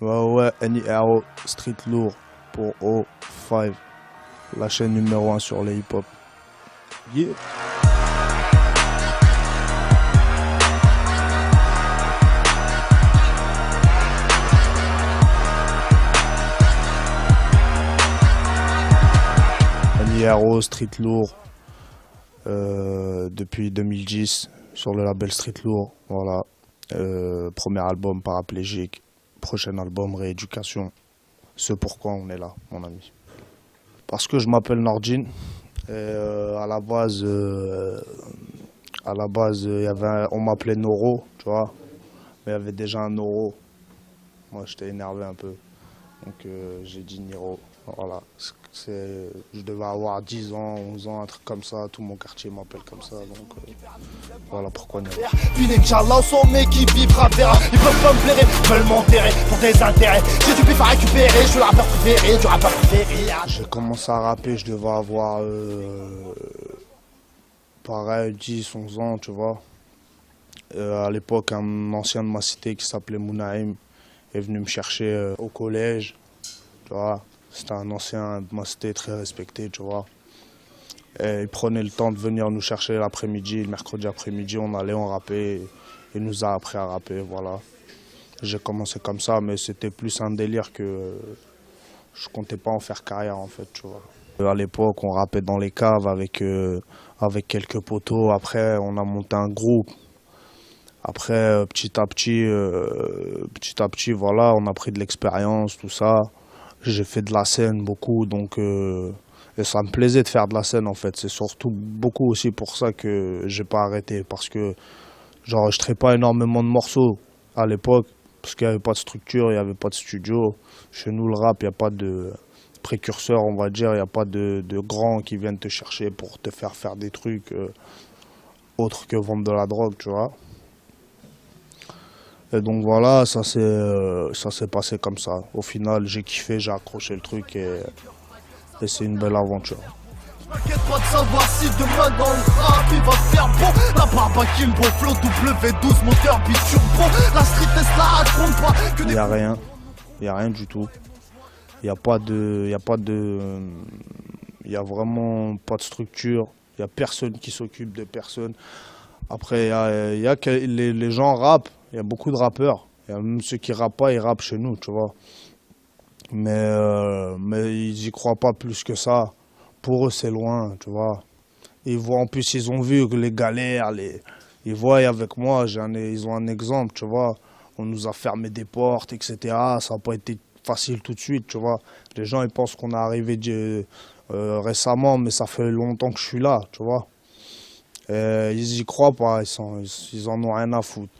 Ouais, NIRO, Street Lourd pour O5, la chaîne numéro 1 sur les hip-hop. Yeah. NIRO, Street Lourd, depuis 2010 sur le label Street Lourd. Voilà. Premier album paraplégique, prochain album rééducation. Ce pourquoi on est là, mon ami. Parce que je m'appelle Nordine. À la base, on m'appelait Noro, tu vois. Mais il y avait déjà un Noro. Moi, j'étais énervé un peu. Donc j'ai dit Niro. Voilà. Je devais avoir 10 ans, 11 ans, un truc comme ça. Tout mon quartier m'appelle comme ça. Donc voilà pourquoi Niro. Puis Inch'Allah, son mec qui vivra verra. Ils peuvent pas me blairer, veulent m'enterrer pour des intérêts. J'ai du bif à récupérer, je suis le rappeur préféré, du rappeur préféré. J'ai commencé à rapper, je devais avoir pareil, 10, 11 ans, tu vois. À l'époque, un ancien de ma cité qui s'appelait Mounaïm est venu me chercher au collège, tu vois. C'était un ancien de ma cité très respecté, tu vois. Et il prenait le temps de venir nous chercher l'après-midi, le mercredi après-midi, on allait, on rappait, il nous a appris à rapper, voilà. J'ai commencé comme ça, mais c'était plus un délire que je comptais pas en faire carrière, en fait, tu vois. À l'époque, on rappait dans les caves avec quelques poteaux. Après, on a monté un groupe. Après, petit à petit, voilà, on a pris de l'expérience, tout ça. J'ai fait de la scène beaucoup, donc et ça me plaisait de faire de la scène, en fait. C'est surtout beaucoup aussi pour ça que j'ai pas arrêté, parce que j'enregistrais pas énormément de morceaux à l'époque, parce qu'il n'y avait pas de structure, il n'y avait pas de studio. Chez nous, le rap, il n'y a pas de précurseur, on va dire, il n'y a pas de grands qui viennent te chercher pour te faire des trucs autres que vendre de la drogue, tu vois. Et donc voilà, ça s'est passé comme ça. Au final, j'ai kiffé, j'ai accroché le truc et c'est une belle aventure. T'inquiète pas de savoir si demain dans le rap il va faire bon. La barbe qui me flow W12 moteur biturbo. La street est là, raconte pas que des... Il y a rien du tout. Il y a vraiment pas de structure. Il y a personne qui s'occupe de personne. Après, il y a que les gens rappent. Il y a beaucoup de rappeurs. Il y a même ceux qui rappent pas, ils rappent chez nous, tu vois. Mais ils y croient pas plus que ça. Pour eux, c'est loin, tu vois. Ils voient, en plus, ils ont vu que les galères, ils voient avec moi, ils ont un exemple, tu vois. On nous a fermé des portes, etc. Ça n'a pas été facile tout de suite, tu vois. Les gens, ils pensent qu'on est arrivé récemment, mais ça fait longtemps que je suis là, tu vois. Ils y croient pas, ils en ont rien à foutre.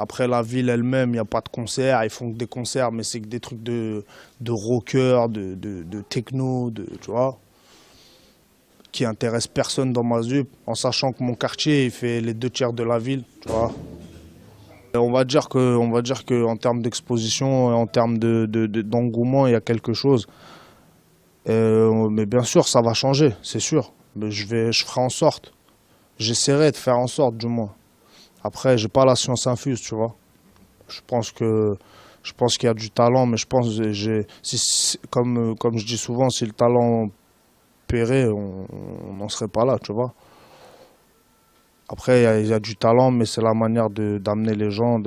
Après, la ville elle-même, il n'y a pas de concerts, ils font que des concerts, mais c'est que des trucs de rocker, de techno, tu vois, qui intéressent personne dans ma ZUP, en sachant que mon quartier, il fait les 2 tiers de la ville, tu vois. Et on va dire que en termes d'exposition, en termes d'engouement, il y a quelque chose. Mais bien sûr, ça va changer, c'est sûr. Mais je ferai en sorte. J'essaierai de faire en sorte, du moins. Après, j'ai pas la science infuse, tu vois. Je pense qu'il y a du talent, mais je pense comme je dis souvent, si le talent paierait, on n'en serait pas là, tu vois. Après, il y a du talent, mais c'est la manière d'amener les gens,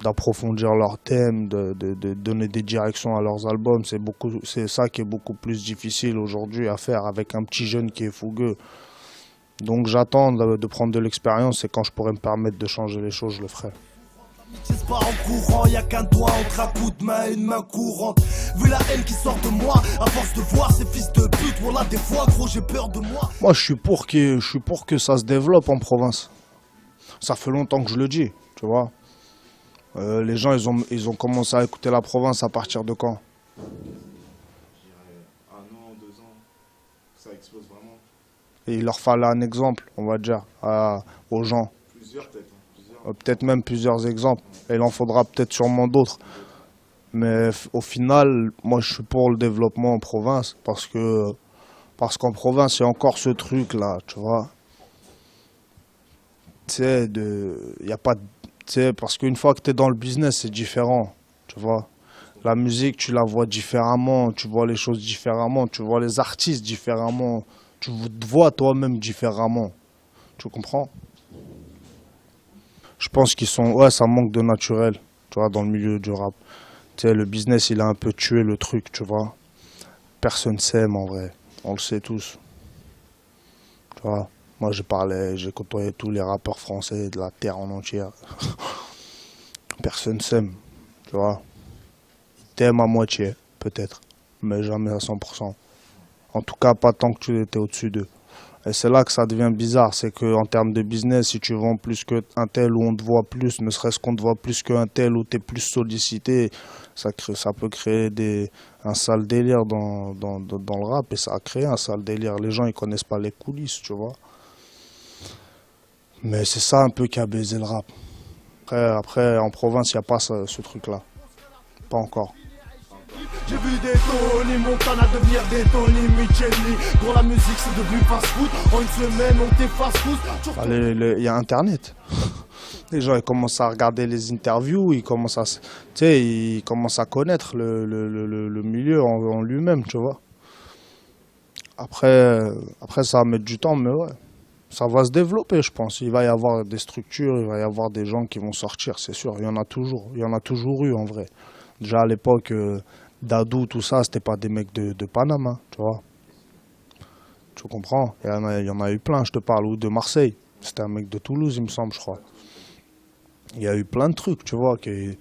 d'approfondir leurs thèmes, de donner des directions à leurs albums. C'est ça qui est beaucoup plus difficile aujourd'hui à faire avec un petit jeune qui est fougueux. Donc j'attends de prendre de l'expérience et quand je pourrai me permettre de changer les choses, je le ferai. C'est pas en courant, y'a qu'un doigt entre un coup de main et une main courante. Vu la haine qui sort de moi, à force de voir ces fils de pute, voilà des fois gros j'ai peur de moi. Moi je suis pour que ça se développe en province. Ça fait longtemps que je le dis, tu vois. Les gens ils ont commencé à écouter la province à partir de quand? Je dirais 1 an, 2 ans, ça explose vraiment. Et il leur fallait un exemple, on va dire, aux gens. Plusieurs peut-être. Peut-être même plusieurs exemples. Et il en faudra peut-être sûrement d'autres. Mais au final, moi je suis pour le développement en province parce qu'en province, il y a encore ce truc-là, tu vois. Tu sais, sais, parce qu'une fois que tu es dans le business, c'est différent, tu vois. La musique, tu la vois différemment, tu vois les choses différemment, tu vois les artistes différemment, tu te vois toi-même différemment. Tu comprends? Je pense qu'ils sont... Ouais, ça manque de naturel, tu vois, dans le milieu du rap. Tu sais, le business, il a un peu tué le truc, tu vois. Personne s'aime en vrai, on le sait tous. Tu vois, moi j'ai côtoyé tous les rappeurs français de la terre en entière. Personne s'aime, tu vois. Ils t'aiment à moitié, peut-être, mais jamais à 100%. En tout cas, pas tant que tu étais au-dessus d'eux. Et c'est là que ça devient bizarre, c'est qu'en termes de business, si tu vends plus qu'un tel ou on te voit plus, ne serait-ce qu'on te voit plus qu'un tel ou tu es plus sollicité, ça peut créer un sale délire dans le rap et ça a créé un sale délire. Les gens ils connaissent pas les coulisses, tu vois. Mais c'est ça un peu qui a baisé le rap. Après en province, il n'y a pas ce truc-là. Pas encore. J'ai vu des Tony Montana devenir des Tony Michelli. Pour la musique c'est devenu fast-food. En une semaine on t'est fast-food. Il y a Internet. Les gens ils commencent à regarder les interviews, ils commencent ils commencent à connaître le milieu en lui-même, tu vois. Après, ça va mettre du temps, mais ouais. Ça va se développer, je pense. Il va y avoir des structures, il va y avoir des gens qui vont sortir, c'est sûr. Il y en a toujours. Il y en a toujours eu, en vrai. Déjà à l'époque, Dadou, tout ça, c'était pas des mecs de Panama, tu vois. Tu comprends? Il y en a eu plein, je te parle. Ou de Marseille. C'était un mec de Toulouse, il me semble, je crois. Il y a eu plein de trucs, tu vois, qui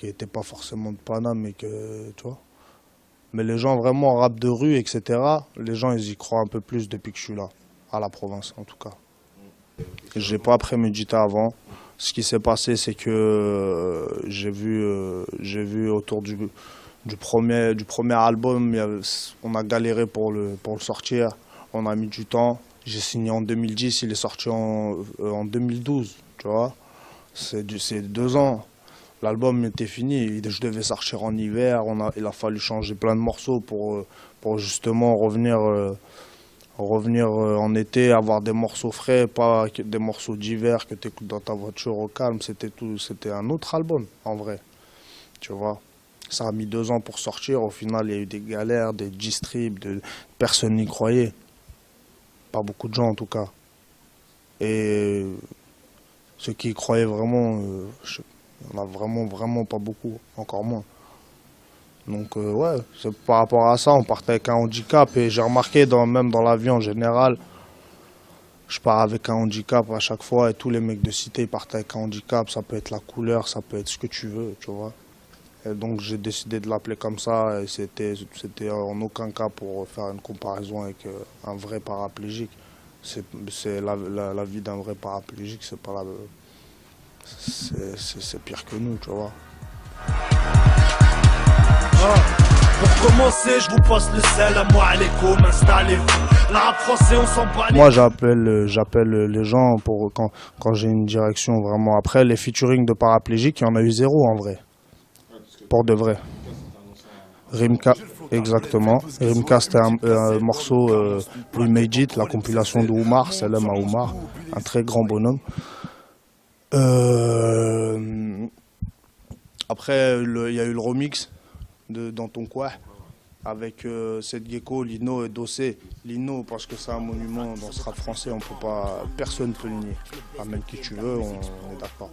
n'étaient pas forcément de Panama, mais que, tu vois. Mais les gens vraiment rap de rue, etc., les gens, ils y croient un peu plus depuis que je suis là. À la province, en tout cas. J'ai pas prémédité avant. Ce qui s'est passé, c'est que j'ai vu autour du premier album, on a galéré pour le sortir. On a mis du temps. J'ai signé en 2010, il est sorti en 2012, tu vois. C'est 2 ans. L'album était fini, je devais sortir en hiver. Il a fallu changer plein de morceaux pour justement revenir en été, avoir des morceaux frais, pas des morceaux d'hiver que tu écoutes dans ta voiture au calme. C'était un autre album, en vrai. Tu vois. Ça a mis 2 ans pour sortir. Au final, il y a eu des galères, des distribs, personne n'y croyait. Pas beaucoup de gens, en tout cas. Et ceux qui y croyaient vraiment, il y en a vraiment pas beaucoup, encore moins. Donc ouais, par rapport à ça, on partait avec un handicap et j'ai remarqué même dans la vie en général, je pars avec un handicap à chaque fois et tous les mecs de cité ils partent avec un handicap, ça peut être la couleur, ça peut être ce que tu veux, tu vois. Et donc j'ai décidé de l'appeler comme ça et c'était en aucun cas pour faire une comparaison avec un vrai paraplégique. C'est la vie d'un vrai paraplégique, c'est pas c'est pire que nous, tu vois. Pour commencer, je vous passe le salam alaikum, installez-vous. La rap français, on s'en bat. Moi, j'appelle les gens pour quand j'ai une direction vraiment. Après, les featuring de paraplégiques, il y en a eu 0 en vrai. Pour de vrai. Rimka, exactement. Rimka, c'était un morceau We Made It, la compilation de Oumar, Salam à Oumar, un très grand bonhomme. Après, il y a eu le remix de Dans ton coin avec Seth Gecko, Lino et Dossé. Lino parce que c'est un monument dans ce rap français, on peut pas, personne ne peut le nier. Amène qui tu veux, on est d'accord.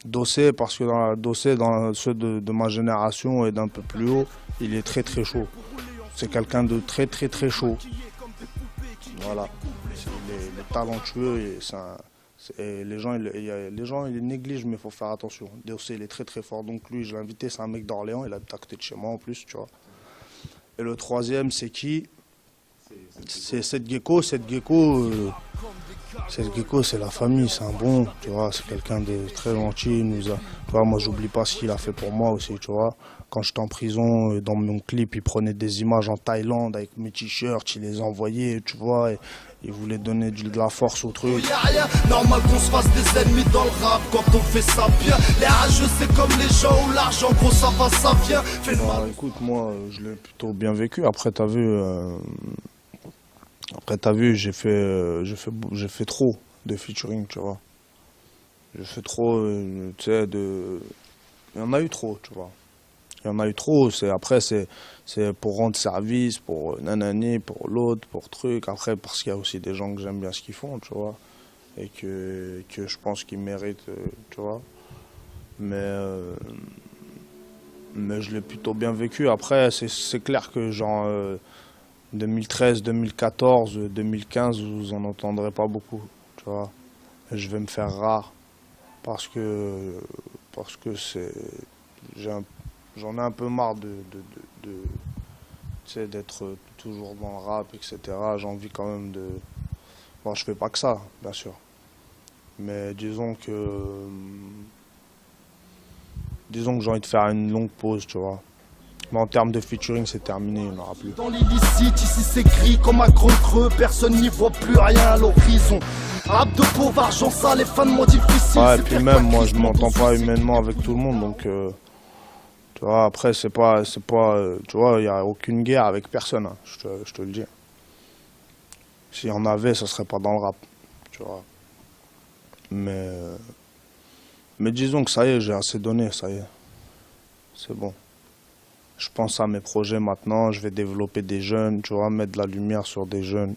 Dossé parce que dans ceux de ma génération et d'un peu plus haut, il est très très chaud. C'est quelqu'un de très très très chaud. Voilà, il est talentueux et les gens ils négligent, mais il faut faire attention. Dossé, il est très très fort. Donc lui, je l'ai invité, c'est un mec d'Orléans, il habite à côté de chez moi en plus, tu vois. Et le troisième, c'est qui? C'est Seth Gecko. Seth Gecko, c'est la famille, c'est un bon, tu vois. C'est quelqu'un de très gentil. Tu vois, moi, j'oublie pas ce qu'il a fait pour moi aussi, tu vois. Quand j'étais en prison, dans mon clip, il prenait des images en Thaïlande avec mes t-shirts, il les envoyait, tu vois. Et il voulait donner de la force au truc. Normal qu'on se fasse des ennemis dans le rap quand on fait ça bien. Les rageux c'est comme les gens où l'argent gros ça va, ça vient. Bah, écoute, moi je l'ai plutôt bien vécu. Après t'as vu, j'ai fait trop de featuring, tu vois. Je fais trop, tu sais, il y en a eu trop, tu vois. Il y en a eu trop, après c'est pour rendre service, pour nanani, pour l'autre, pour truc. Après, parce qu'il y a aussi des gens que j'aime bien ce qu'ils font, tu vois. Et que je pense qu'ils méritent, tu vois. Mais je l'ai plutôt bien vécu. Après, c'est clair que genre 2013, 2014, 2015, vous en entendrez pas beaucoup, tu vois. Et je vais me faire rare parce que j'en ai un peu marre tu sais, d'être toujours dans le rap, etc. J'ai envie quand même de... Bon, je fais pas que ça, bien sûr. Mais disons que j'ai envie de faire une longue pause, tu vois. Mais en termes de featuring, c'est terminé, il n'y en aura plus. Dans l'illicite, ici c'est gris comme un gros creux, personne n'y voit plus rien à l'horizon. Rap de pauvre, argent sale, les fins de mois difficiles. Ouais, et puis même, moi, je m'entends pas humainement avec tout le monde, donc... tu vois, après, c'est pas, tu vois, il n'y a aucune guerre avec personne, hein, je te le dis. S'il y en avait, ça serait pas dans le rap, tu vois. Mais disons que ça y est, j'ai assez donné, ça y est. C'est bon. Je pense à mes projets maintenant, je vais développer des jeunes, tu vois, mettre de la lumière sur des jeunes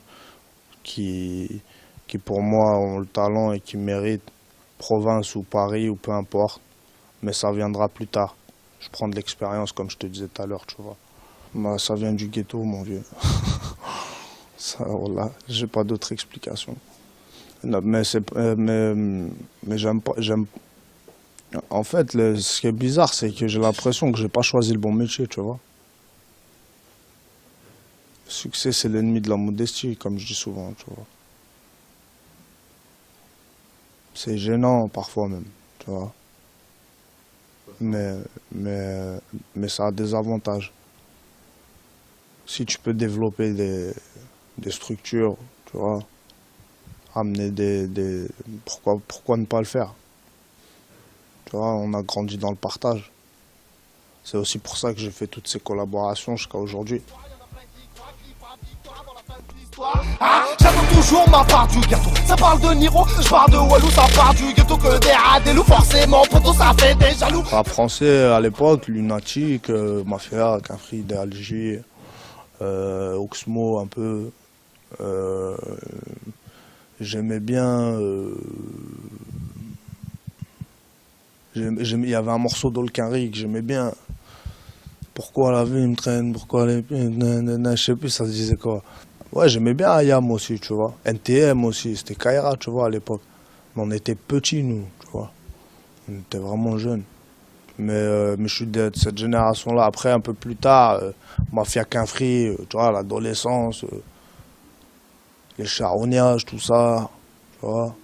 qui pour moi ont le talent et qui méritent, province ou Paris ou peu importe, mais ça viendra plus tard. Je prends de l'expérience comme je te disais tout à l'heure, tu vois. Bah, ça vient du ghetto, mon vieux. Ça, voilà, j'ai pas d'autre explication. Non, mais j'aime pas, en fait, ce qui est bizarre, c'est que j'ai l'impression que j'ai pas choisi le bon métier, tu vois. Le succès, c'est l'ennemi de la modestie, comme je dis souvent, tu vois. C'est gênant parfois même, tu vois. Mais ça a des avantages. Si tu peux développer des structures, tu vois, amener pourquoi ne pas le faire? Tu vois, on a grandi dans le partage. C'est aussi pour ça que j'ai fait toutes ces collaborations jusqu'à aujourd'hui. Ah, j'attends toujours ma part du gâteau. Ça parle de Niro, je parle de Walou, ça part du ghetto que des loups, forcément, poto, ça fait des jaloux. Rap français à l'époque, Lunatic, Mafia, Cafri d'Alger, Oxmo un peu. J'aimais bien. Il y avait un morceau d'Olkinry que j'aimais bien. Pourquoi la vie me traîne, pourquoi les... Je sais plus, ça se disait quoi. Ouais, j'aimais bien Ayam aussi, tu vois. NTM aussi, c'était Kaira, tu vois, à l'époque. Mais on était petits, nous, tu vois. On était vraiment jeunes. Mais je suis de cette génération-là. Après, un peu plus tard, Mafia Quinfri, tu vois, l'adolescence, les charognages, tout ça, tu vois.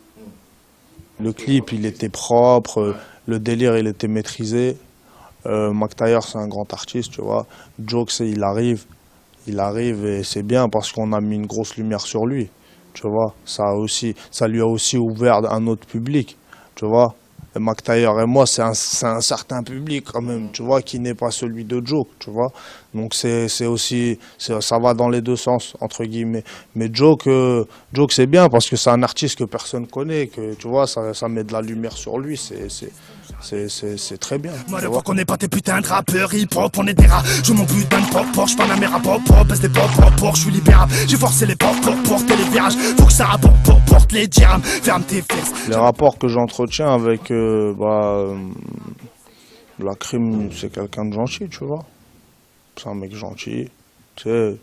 Le clip, il était propre, le délire, il était maîtrisé. Mac Taylor, c'est un grand artiste, tu vois. Jokes, il arrive et c'est bien parce qu'on a mis une grosse lumière sur lui, tu vois. Ça lui a aussi ouvert un autre public, tu vois. Et Mac Taylor et moi, c'est un certain public quand même, tu vois, qui n'est pas celui de Joke, tu vois. Donc c'est aussi, ça va dans les deux sens, entre guillemets. Mais Joke c'est bien parce que c'est un artiste que personne connaît, que tu vois, ça met de la lumière sur lui, c'est très bien. Moi le qu'on n'est pas tes putains de rappeurs hip-hop, on est des rats. Je mon putain de pop, je parle à mes rap pop, baisse des pop, je suis libérable. J'ai forcé les pop, porter les virages. Faut que ça porte les dirhams, ferme tes fesses. Les rapports que j'entretiens avec la crime, c'est quelqu'un de gentil, tu vois. C'est un mec gentil. Tu sais,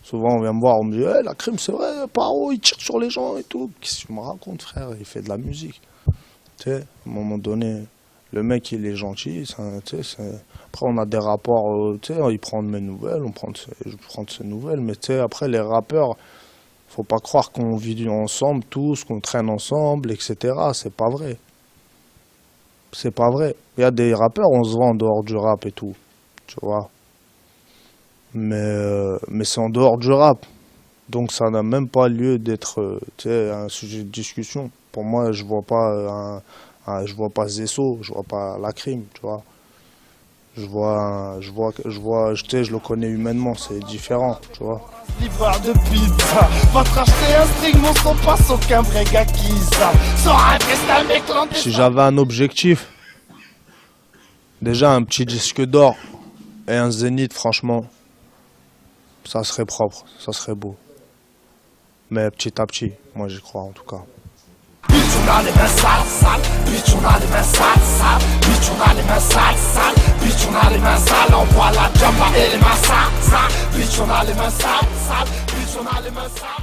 souvent on vient me voir, on me dit hey, la crime, c'est vrai, Paro, il tire sur les gens et tout. Qu'est-ce que tu me racontes, frère? Il fait de la musique. Tu sais, à un moment donné, le mec, il est gentil. Après, on a des rapports, tu sais, il prend de mes nouvelles, je prends de ses nouvelles. Mais tu sais, après, les rappeurs, faut pas croire qu'on vit ensemble tous, qu'on traîne ensemble, etc. C'est pas vrai. C'est pas vrai. Il y a des rappeurs, on se vend en dehors du rap et tout, tu vois. Mais c'est en dehors du rap. Donc ça n'a même pas lieu d'être un sujet de discussion. Pour moi, je vois pas Zesso, je vois pas la crime, tu vois. Je sais, je le connais humainement, c'est différent, tu vois. Livreur de pizza, va te racheter un string, mon son passe aucun vrai gars qui ça. Sera un festin mec clandestin. Si j'avais un objectif, déjà un petit disque d'or et un zénith, franchement, ça serait propre, ça serait beau. Mais petit à petit, moi j'y crois en tout cas. Bitch, on a les mains sales, sales. Bitch, on a les mains sales, sales. Bitch, on a les mains sales, sales. Bitch, on a les mains sales. On voit la jamba et les mains sales, sales. Bitch, on a les mains sales, sales. Bitch, on a les mains sales.